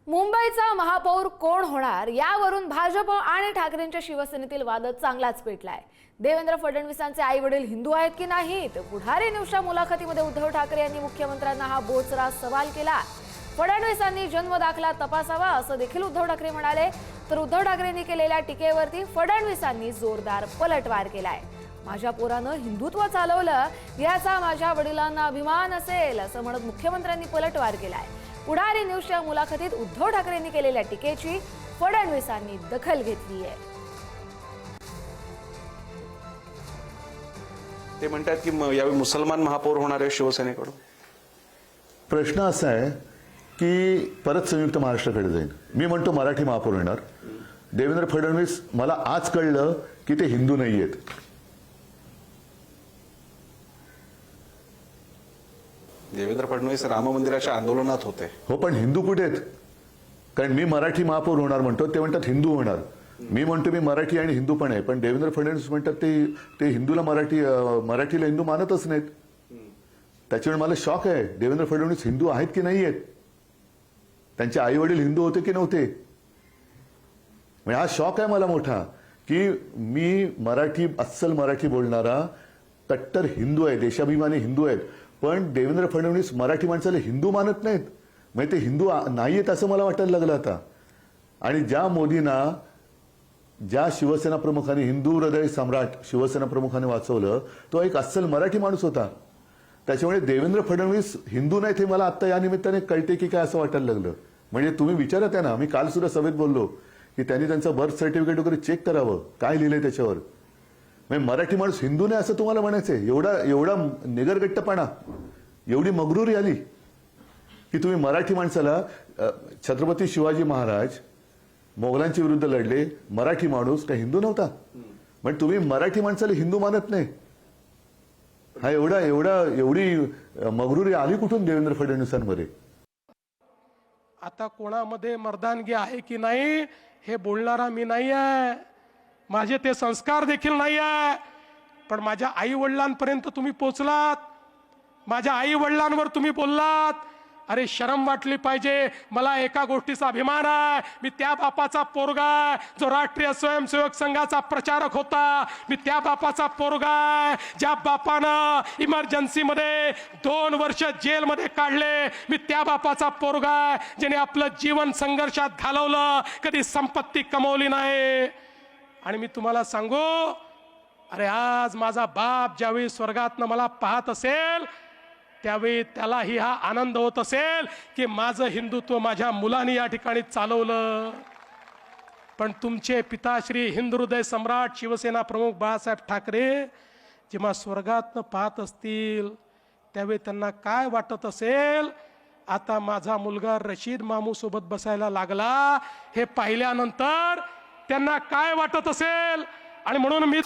मुंबईचा महापौर कोण होणार यावरून भाजप आणि ठाकरेंच्या शिवसेनेतील वाद चांगलाच पेटलाय। देवेंद्र फडणवीसांचे आई वडील हिंदू आहेत की नाहीत? पुढारी न्यूजच्या मुलाखतीमध्ये उद्धव ठाकरे यांनी मुख्यमंत्र्यांना हा बोचरा सवाल केला। फडणवीसांनी जन्म दाखला तपासावा असं देखील उद्धव ठाकरे म्हणाले। तर उद्धव ठाकरेंनी केलेल्या टीकेवरती फडणवीसांनी जोरदार पलटवार केलाय। माझ्या पोरानं हिंदुत्व चालवलं याचा माझ्या वडिलांना अभिमान असेल असं म्हणत मुख्यमंत्र्यांनी पलटवार केलाय। पुढारी न्यूजच्या मुलाखतीत उद्धव ठाकरेंनी केलेल्या टीकेची फडणवीसांनी दखल घेतली आहे। ते म्हणतात की यावेळी मुसलमान महापौर होणार आहे शिवसेनेकडून। प्रश्न असा आहे की परत संयुक्त महाराष्ट्राकडे जाईल। मी म्हणतो मराठी महापौर होणार। देवेंद्र फडणवीस मला आज कळलं की ते हिंदू नाहीयेत। देवेंद्र फडणवीस राम मंदिराच्या आंदोलनात होते। हो, पण हिंदू कुठे आहेत? कारण मी मराठी महापौर होणार म्हणतो, ते म्हणतात हिंदू होणार। मी म्हणतो मी मराठी आणि हिंदू पण आहे, पण देवेंद्र फडणवीस म्हणतात ते हिंदूला मराठीला हिंदू मानतच नाहीत। त्याच्यामुळे मला शॉक आहे, देवेंद्र फडणवीस हिंदू आहेत की नाही आहेत? त्यांचे आई वडील हिंदू होते की नव्हते? म्हणजे हा शॉक आहे मला मोठा की मी मराठी अस्सल मराठी बोलणारा कट्टर हिंदू आहे, देशाभिमानी हिंदू आहेत, पण देवेंद्र फडणवीस मराठी माणसाला हिंदू मानत नाहीत। म्हणजे ते हिंदू नाहीयेत असं मला वाटायला लागलं आता। आणि ज्या मोदींना ज्या शिवसेना प्रमुखांनी हिंदू हृदय सम्राट शिवसेना प्रमुखांनी वाचवलं तो एक अस्सल मराठी माणूस होता। त्याच्यामुळे देवेंद्र फडणवीस हिंदू नाहीत हे मला आता या निमित्ताने कळते की काय असं वाटायला लागलं। म्हणजे तुम्ही विचारा त्यांना, मी काल सुद्धा सभेत बोललो की त्यांनी त्यांचं बर्थ सर्टिफिकेट वगैरे चेक करावं, काय लिहिलंय त्याच्यावर। म्हणजे मराठी माणूस हिंदू नाही असं तुम्हाला म्हणायचंय? एवढा निगरगट्टपणा, एवढी मगरुरी आली की तुम्ही मराठी माणसाला छत्रपती शिवाजी महाराज मोगलांच्या विरुद्ध लढले, मराठी माणूस का हिंदू नव्हता? म्हणजे तुम्ही मराठी माणसाला हिंदू मानत नाही। हा एवढी मगरुरी आली कुठून देवेंद्र फडणवीसांमध्ये? आता कोणामध्ये मर्दानगी आहे की नाही हे बोलणारा मी नाही आहे, माझे ते संस्कार देखील नाही आहे। पण माझ्या आई वडिलांपर्यंत तुम्ही पोचलात, माझ्या आई वडिलांवर तुम्ही बोललात। अरे शरम वाटली पाहिजे। मला एका गोष्टीचा अभिमान आहे, मी त्या बापाचा पोरगा आहे जो राष्ट्रीय स्वयंसेवक संघाचा प्रचारक होता। मी त्या बापाचा पोरगा आहे ज्या बापानं इमर्जन्सीमध्ये 2 वर्ष जेलमध्ये काढले। मी त्या बापाचा पोरगा आहे ज्याने आपलं जीवन संघर्षात घालवलं, कधी संपत्ती कमवली नाही। आणि मी तुम्हाला सांगू, अरे आज माझा बाप ज्यावेळी स्वर्गातनं मला पाहत असेल त्यावेळी त्यालाही हा आनंद होत असेल की माझं हिंदुत्व माझ्या मुलांनी या ठिकाणी चालवलं। पण तुमचे पिताश्री हिंदू हृदय सम्राट शिवसेना प्रमुख बाळासाहेब ठाकरे जेव्हा स्वर्गातनं पाहत असतील त्यावेळी त्यांना काय वाटत असेल? आता माझा मुलगा रशीद मामू सोबत बसायला लागला हे पाहिल्यानंतर त्यांना काय वाटत असेल? आणि म्हणून मी